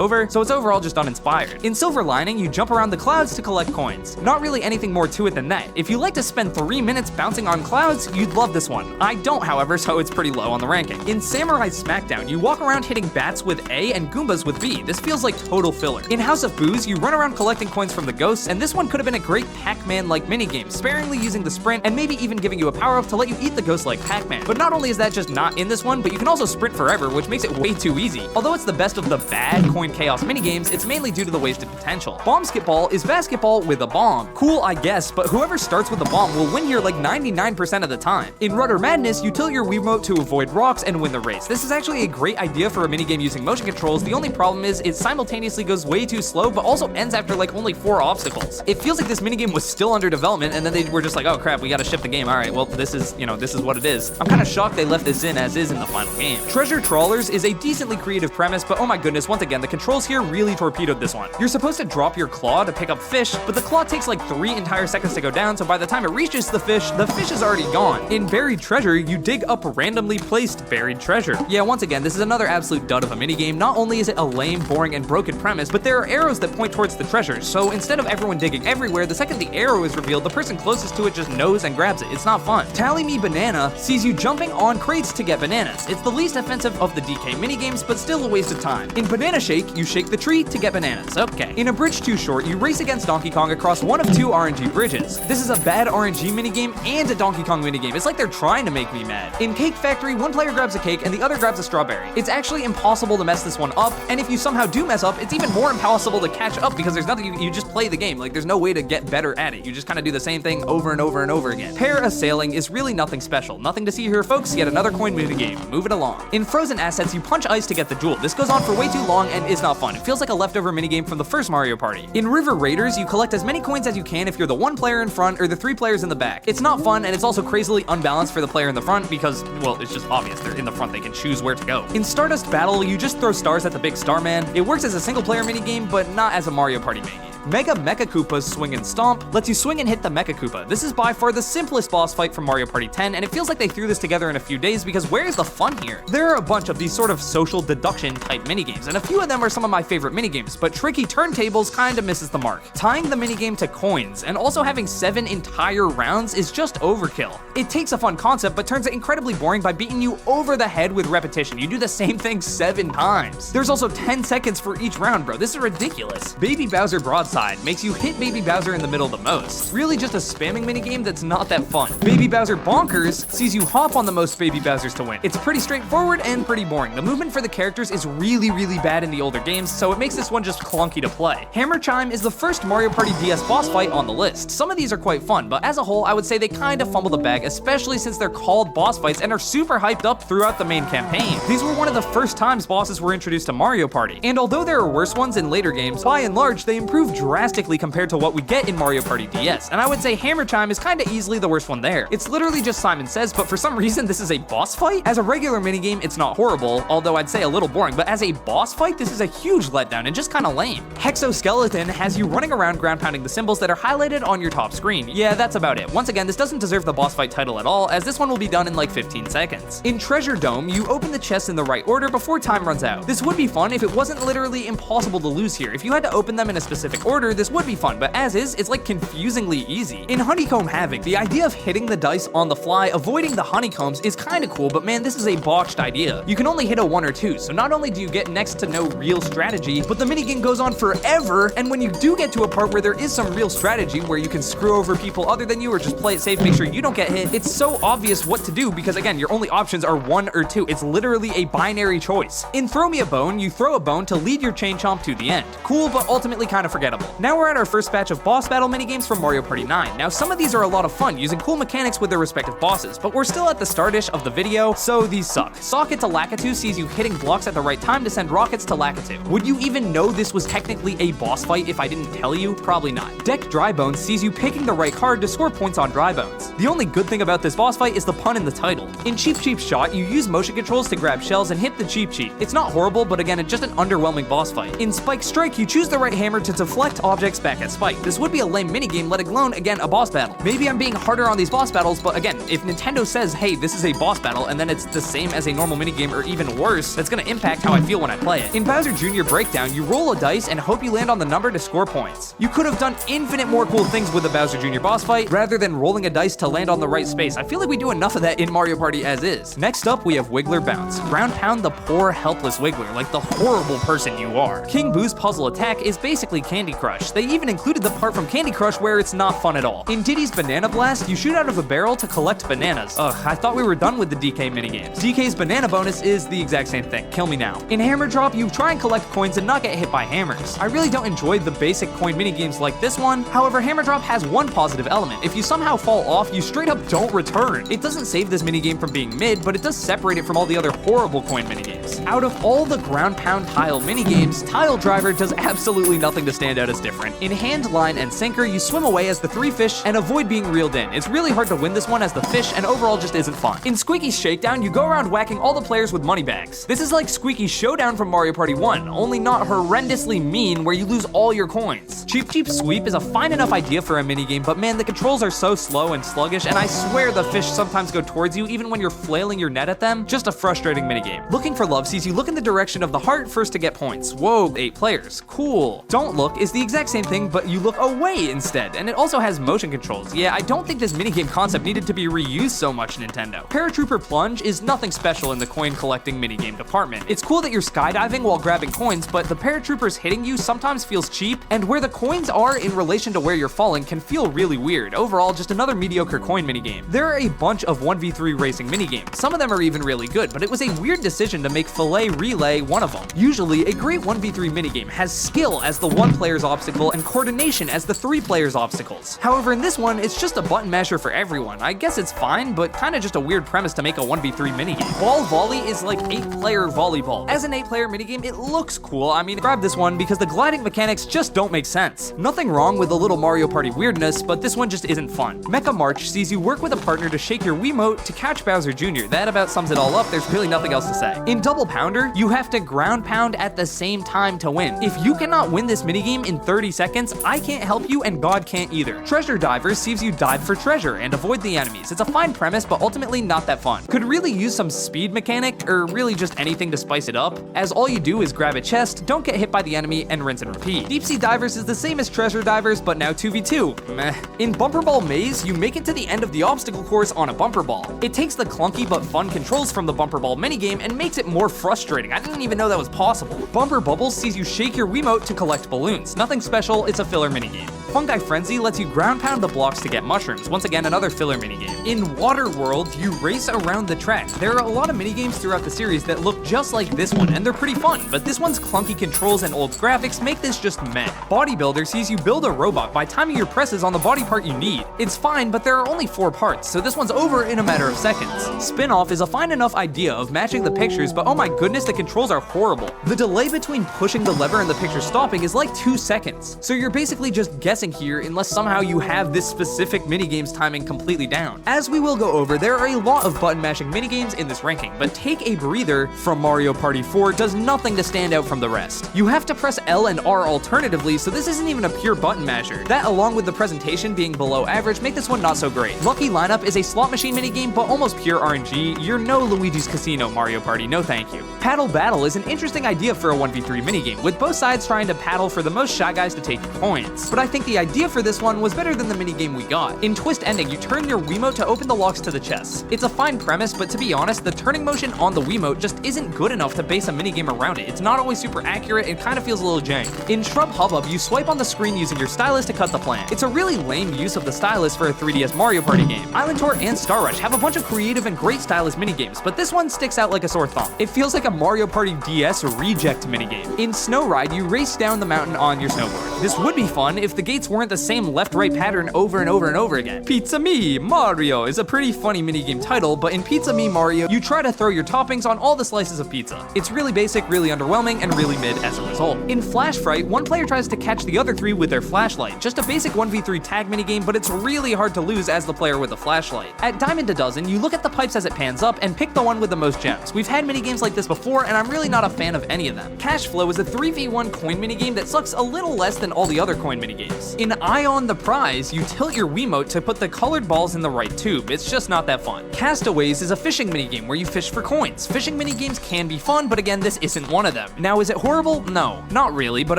over, so it's overall just uninspired. In Silver Lining, you jump around the clouds to collect coins. Not really anything more to it than that. If you like to spend 3 minutes bouncing on clouds, you'd love this one. I don't, however, so it's pretty low on the ranking. In Samurai Smackdown, you walk around hitting bats with A and Goombas with B. This feels like total filler. In House of Booze, you run around collecting coins from the ghosts, and this one could have been a great Pac-Man-like minigame, sparingly using the sprint and maybe even giving you a power-up to let you eat the ghost like Pac-Man. But not only is that just not in this one, but you can also sprint forever, which makes it way too easy. Although it's the best of the bad coin chaos minigames, it's mainly due to the wasted potential. Bombsketball is basketball with a bomb. Cool, I guess, but whoever starts with a bomb will win here like 99% of the time. In Rudder Madness, you tilt your Wiimote to avoid rocks and win the race. This is actually a great idea for a minigame using motion controls. The only problem is it simultaneously goes way too slow, but also ends after like only 4 obstacles. It feels like this minigame was still under development, and then they were just like, oh crap, we gotta ship the game. All right, well, this is what it is. I'm kind of shocked they left this in as is in the final game. Treasure Trawlers is a decently creative premise, but oh my goodness, once again, the controls here really torpedoed this one. You're supposed to drop your claw to pick up fish, but the claw takes like 3 entire seconds to go down, so by the time it reaches the fish is already gone. In Buried Treasure, you dig up randomly placed buried treasure. Yeah, once again, this is another absolute dud of a minigame. Not only is it a lame, boring, and broken premise, but there are arrows that point towards the treasures, so instead of everyone digging everywhere, the second the arrow is revealed, the person closest to it just knows and grabs it. It's not fun. Tally Me Banana sees you jumping on crates to get bananas. It's the least offensive of the DK minigames, but still a waste of time. In Banana Shake, you shake the tree to get bananas. Okay. In A Bridge Too Short, you race against Donkey Kong across one of 2 RNG bridges. This is a bad RNG minigame and a Donkey Kong minigame. It's like they're trying to make me mad. In Cake Factory, one player grabs a cake and the other grabs a strawberry. It's actually impossible to mess this one up, and if you somehow do mess up, it's even more impossible to catch up because there's nothing, you just play the game. Like, there's no way to get better at it. You just kind of do the same thing over and over and over again. Parasailing is really nothing special. Nothing to see here, folks. Yet another coin minigame. Move it along. In Frozen Assets, you punch ice to get the jewel. This goes on for way too long and is not fun. It feels like a leftover minigame from the first Mario Party. In River Raiders, you collect as many coins as you can if you're the 1 player in front or the 3 players in the back. It's not fun, and it's also crazily unbalanced for the player in the front because, well, it's just obvious. They're in the front. They can choose where to go. In Stardust Battle, you just throw stars at the big Starman. It works as a single player minigame, but not as a Mario Party minigame. Mega Mecha Koopa's Swing and Stomp lets you swing and hit the Mecha Koopa. This is by far the simplest boss fight from Mario Party 10, and it feels like they threw this together in a few days because where is the fun here? There are a bunch of these sort of social deduction type minigames, and a few of them are some of my favorite minigames, but Tricky Turntables kinda misses the mark. Tying the minigame to coins, and also having 7 entire rounds is just overkill. It takes a fun concept, but turns it incredibly boring by beating you over the head with repetition. You do the same thing 7 times. There's also 10 seconds for each round, bro. This is ridiculous. Baby Bowser Broadside makes you hit Baby Bowser in the middle the most. Really just a spamming minigame that's not that fun. Baby Bowser Bonkers sees you hop on the most Baby Bowsers to win. It's pretty straightforward and pretty boring. The movement for the characters is really bad in the older games, so it makes this one just clunky to play. Hammer Chime is the first Mario Party DS boss fight on the list. Some of these are quite fun, but as a whole, I would say they kind of fumble the bag, especially since they're called boss fights and are super hyped up throughout the main campaign. These were one of the first times bosses were introduced to Mario Party, and although there are worse ones in later games, by and large, they improved drastically compared to what we get in Mario Party DS, and I would say Hammer Chime is kinda easily the worst one there. It's literally just Simon Says, but for some reason this is a boss fight? As a regular minigame, it's not horrible, although I'd say a little boring, but as a boss fight, this is a huge letdown and just kinda lame. Hexoskeleton has you running around ground pounding the symbols that are highlighted on your top screen. Yeah, that's about it. Once again, this doesn't deserve the boss fight title at all, as this one will be done in like 15 seconds. In Treasure Dome, you open the chests in the right order before time runs out. This would be fun if it wasn't literally impossible to lose here. If you had to open them in a specific order, this would be fun, but as is, it's like confusingly easy. In Honeycomb Havoc, the idea of hitting the dice on the fly, avoiding the honeycombs is kinda cool, but man, this is a botched idea. You can only hit a 1 or 2, so not only do you get next to no real strategy, but the minigame goes on forever, and when you do get to a part where there is some real strategy, where you can screw over people other than you or just play it safe, make sure you don't get hit, it's so obvious what to do because again, your only options are 1 or 2. It's literally a binary choice. In Throw Me a Bone, you throw a bone to lead your chain chomp to the end. Cool, but ultimately kinda forgettable. Now we're at our first batch of boss battle minigames from Mario Party 9. Now some of these are a lot of fun, using cool mechanics with their respective bosses, but we're still at the start-ish of the video, so these suck. Socket to Lakitu sees you hitting blocks at the right time to send rockets to Lakitu. Would you even know this was technically a boss fight if I didn't tell you? Probably not. Deck Dry Bones sees you picking the right card to score points on Dry Bones. The only good thing about this boss fight is the pun in the title. In Cheep Cheep Shot, you use motion controls to grab shells and hit the Cheep Cheep. It's not horrible, but again, it's just an underwhelming boss fight. In Spike Strike, you choose the right hammer to deflect collect objects back at Spike. This would be a lame minigame, let alone, again, a boss battle. Maybe I'm being harder on these boss battles, but again, if Nintendo says, hey, this is a boss battle, and then it's the same as a normal minigame or even worse, that's gonna impact how I feel when I play it. In Bowser Jr. Breakdown, you roll a dice and hope you land on the number to score points. You could have done infinite more cool things with the Bowser Jr. boss fight, rather than rolling a dice to land on the right space. I feel like we do enough of that in Mario Party as is. Next up, we have Wiggler Bounce. Ground pound the poor, helpless Wiggler, like the horrible person you are. King Boo's puzzle attack is basically Candy Crush. They even included the part from Candy Crush where it's not fun at all. In Diddy's Banana Blast, you shoot out of a barrel to collect bananas. Ugh, I thought we were done with the DK minigames. DK's banana bonus is the exact same thing. Kill me now. In Hammer Drop, you try and collect coins and not get hit by hammers. I really don't enjoy the basic coin minigames like this one. However, Hammer Drop has one positive element. If you somehow fall off, you straight up don't return. It doesn't save this minigame from being mid, but it does separate it from all the other horrible coin minigames. Out of all the ground pound tile minigames, Tile Driver does absolutely nothing to stand out as different. In Hand, Line, and Sinker, you swim away as the 3 fish and avoid being reeled in. It's really hard to win this one as the fish and overall just isn't fun. In Squeaky's Shakedown, you go around whacking all the players with money bags. This is like Squeaky's Showdown from Mario Party 1, only not horrendously mean where you lose all your coins. Cheap Cheap Sweep is a fine enough idea for a minigame, but man, the controls are so slow and sluggish, and I swear the fish sometimes go towards you even when you're flailing your net at them. Just a frustrating minigame. Looking for Love sees you look in the direction of the heart first to get points. Whoa, 8 players. Cool. Don't Look is the exact same thing, but you look away instead, and it also has motion controls. Yeah, I don't think this minigame concept needed to be reused so much, Nintendo. Paratrooper Plunge is nothing special in the coin collecting minigame department. It's cool that you're skydiving while grabbing coins, but the paratroopers hitting you sometimes feels cheap, and where the coins are in relation to where you're falling can feel really weird. Overall, just another mediocre coin minigame. There are a bunch of 1v3 racing minigames. Some of them are even really good, but it was a weird decision to make Filet Relay one of them. Usually, a great 1v3 minigame has skill as the 1 player's obstacle and coordination as the 3 players' obstacles. However, in this one, it's just a button masher for everyone. I guess it's fine, but kinda just a weird premise to make a 1v3 minigame. Ball Volley is like 8-player volleyball. As an 8-player minigame, it looks cool. I mean, grab this one because the gliding mechanics just don't make sense. Nothing wrong with a little Mario Party weirdness, but this one just isn't fun. Mecha March sees you work with a partner to shake your Wiimote to catch Bowser Jr. That about sums it all up. There's really nothing else to say. In Double Pounder, you have to ground pound at the same time to win. If you cannot win this minigame in 30 seconds, I can't help you and God can't either. Treasure Divers sees you dive for treasure and avoid the enemies. It's a fine premise, but ultimately not that fun. Could really use some speed mechanic, or really just anything to spice it up, as all you do is grab a chest, don't get hit by the enemy, and rinse and repeat. Deep Sea Divers is the same as Treasure Divers, but now 2v2. Meh. In Bumper Ball Maze, you make it to the end of the obstacle course on a bumper ball. It takes the clunky but fun controls from the bumper ball minigame and makes it more frustrating. I didn't even know that was possible. Bumper Bubbles sees you shake your Wiimote to collect balloons. Nothing special, it's a filler minigame. Fungi Frenzy lets you ground pound the blocks to get mushrooms. Once again, another filler minigame. In Water World, you race around the track. There are a lot of minigames throughout the series that look just like this one, and they're pretty fun, but this one's clunky controls and old graphics make this just meh. Bodybuilder sees you build a robot by timing your presses on the body part you need. It's fine, but there are only 4 parts, so this one's over in a matter of seconds. Spin-Off is a fine enough idea of matching the pictures, but oh my goodness, the controls are horrible. The delay between pushing the lever and the picture stopping is like 2 seconds, so you're basically just guessing here unless somehow you have this specific minigame's timing completely down. As we will go over, there are a lot of button mashing minigames in this ranking, but Take a Breather from Mario Party 4 does nothing to stand out from the rest. You have to press L and R alternatively, so this isn't even a pure button masher. That, along with the presentation being below average, make this one not so great. Lucky Lineup is a slot machine minigame, but almost pure RNG. You're no Luigi's Casino, Mario Party, no thank you. Paddle Battle is an interesting idea for a 1v3 minigame, with both sides trying to paddle for the most Shy Guys to take your coins. But I think the idea for this one was better than the minigame we got. In Twist Ending, you turn your Wiimote to open the locks to the chests. It's a fine premise, but to be honest, the turning motion on the Wiimote just isn't good enough to base a minigame around it. It's not always super accurate and kind of feels a little jank. In Shrub Hubbub, you swipe on the screen using your stylus to cut the plant. It's a really lame use of the stylus for a 3DS Mario Party game. Island Tour and Star Rush have a bunch of creative and great stylus minigames, but this one sticks out like a sore thumb. It feels like a Mario Party DS reject minigame. In Snow Ride, you race down the mountain on your snowboard. This would be fun if the gates teammates weren't the same left-right pattern over and over and over again. Pizza Me Mario is a pretty funny minigame title, but in Pizza Me Mario, you try to throw your toppings on all the slices of pizza. It's really basic, really underwhelming, and really mid as a result. In Flash Fright, one player tries to catch the other 3 with their flashlight. Just a basic 1v3 tag minigame, but it's really hard to lose as the player with a flashlight. At Diamond a Dozen, you look at the pipes as it pans up and pick the one with the most gems. We've had minigames like this before, and I'm really not a fan of any of them. Cash Flow is a 3v1 coin minigame that sucks a little less than all the other coin minigames. In Eye on the Prize, you tilt your Wiimote to put the colored balls in the right tube. It's just not that fun. Castaways is a fishing minigame where you fish for coins. Fishing minigames can be fun, but again, this isn't one of them. Now, is it horrible? No, not really, but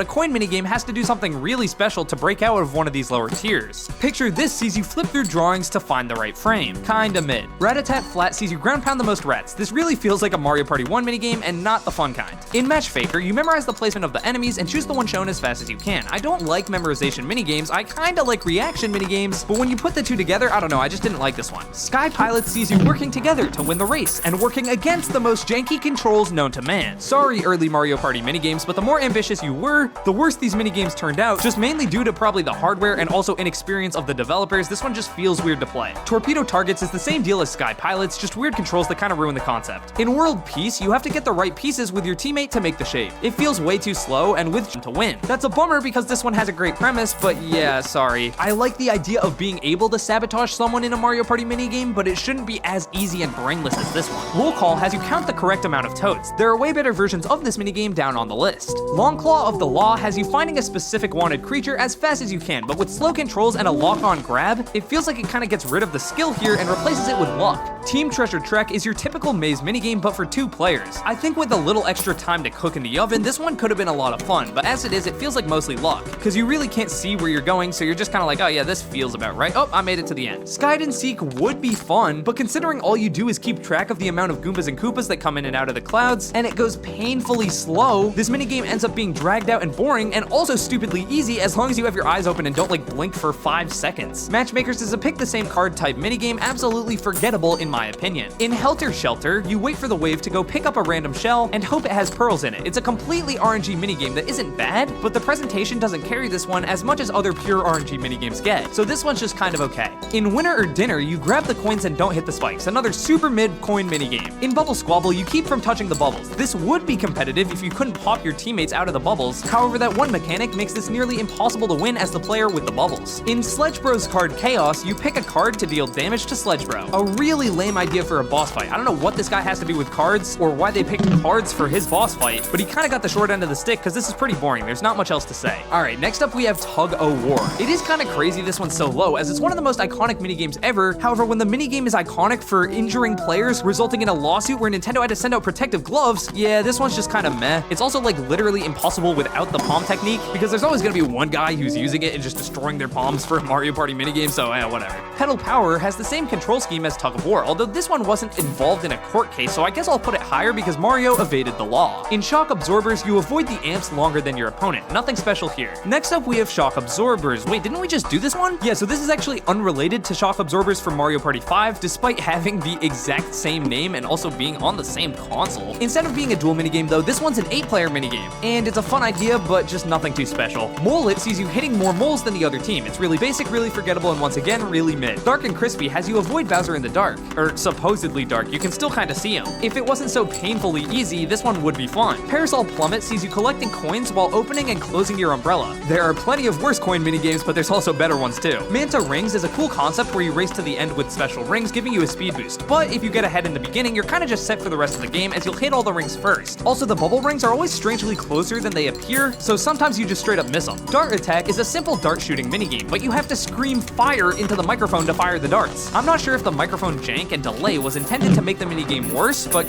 a coin minigame has to do something really special to break out of one of these lower tiers. Picture This sees you flip through drawings to find the right frame. Kinda mid. Rat-a-tat Flat sees you ground pound the most rats. This really feels like a Mario Party 1 minigame and not the fun kind. In Match Faker, you memorize the placement of the enemies and choose the one shown as fast as you can. I don't like memorization minigames, I kinda like reaction minigames, but when you put the two together, I don't know, I just didn't like this one. Sky Pilot sees you working together to win the race and working against the most janky controls known to man. Sorry, early Mario Party minigames, but the more ambitious you were, the worse these minigames turned out, just mainly due to probably the hardware and also inexperience of the developers. This one just feels weird to play. Torpedo Targets is the same deal as Sky Pilots, just weird controls that kind of ruin the concept. In World Peace, you have to get the right pieces with your teammate to make the shape. It feels way too slow and with to win. That's a bummer because this one has a great premise, but yeah, sorry. I like the idea of being able to sabotage someone in a Mario Party minigame, but it shouldn't be as easy and brainless as this one. Roll Call has you count the correct amount of toads. There are way better versions of this minigame down on the list. Long Claw of the Law has you finding a specific wanted creature as fast as you can, but with slow controls and a lock-on grab, it feels like it kind of gets rid of the skill here and replaces it with luck. Team Treasure Trek is your typical maze minigame, but for 2 players. I think with a little extra time to cook in the oven, this one could have been a lot of fun, but as it is, it feels like mostly luck, because you really can't see where you're going, so you're just kind of like, oh yeah, this feels about right. Oh, I made it to the end. Skyd and Seek would be fun, but considering all you do is keep track of the amount of Goombas and Koopas that come in and out of the clouds, and it goes painfully slow, this minigame ends up being dragged out and boring, and also stupidly easy as long as you have your eyes open and don't like blink for 5 seconds. Matchmakers is a pick the same card type minigame, absolutely forgettable in my opinion. In Helter Shelter, you wait for the wave to go pick up a random shell and hope it has pearls in it. It's a completely RNG minigame that isn't bad, but the presentation doesn't carry this one as much as other pure RNG minigames get, so this one's just kind of okay. In Winner or Dinner, you grab the coins and don't hit the spikes, another super mid coin minigame. In Bubble Squabble, you keep from touching the bubbles. This would be competitive if you couldn't pop your teammates out of the bubbles, however that one mechanic makes this nearly impossible to win as the player with the bubbles. In Sledge Bros Card Chaos, you pick a card to deal damage to Sledge Bro. A really lame idea for a boss fight. I don't know what this guy has to do with cards, or why they picked cards for his boss fight, but he kind of got the short end of the stick because this is pretty boring. There's not much else to say. Alright, next up we have Tug O' War. It is kind of crazy this one's so low, as it's one of the most iconic minigames ever. However, when the minigame is iconic for injuring players, resulting in a lawsuit where Nintendo had to send out protective gloves, yeah, this one's just kind of meh. It's also like literally impossible without the palm technique, because there's always gonna be one guy who's using it and just destroying their palms for a Mario Party minigame, so whatever. Pedal Power has the same control scheme as Tug of War, although this one wasn't involved in a court case, so I guess I'll put it higher because Mario evaded the law. In Shock Absorbers, you avoid the amps longer than your opponent. Nothing special here. Next up, we have Shock Absorbers. Wait, didn't we just do this one? Yeah, so this is actually unrelated to Shock Absorbers from Mario Party 5, despite having the exact same name and also being on the same console. Instead of being a dual minigame though, this one's an 8-player minigame, and it's a fun idea, but just nothing too special. Mole It sees you hitting more moles than the other team. It's really basic, really forgettable, and once again, really mid. Dark and Crispy has you avoid Bowser in the dark, or supposedly dark. You can still kinda see him. If it wasn't so painfully easy, this one would be fun. Parasol Plummet sees you collecting coins while opening and closing your umbrella. There are plenty of worse coin minigames, but there's also better ones too. Manta Rings is a cool concept where you race to the end with special rings, giving you a speed boost. But if you get ahead in the beginning, you're kinda just set for the rest of the game as you'll hit all the rings first. Also, the bubble rings are always strangely closer than they appear, so sometimes you just straight up miss them. Dart Attack is a simple dart shooting minigame, but you have to scream fire into the microphone to fire the darts. I'm not sure if the microphone jank and delay was intended to make the minigame worse, but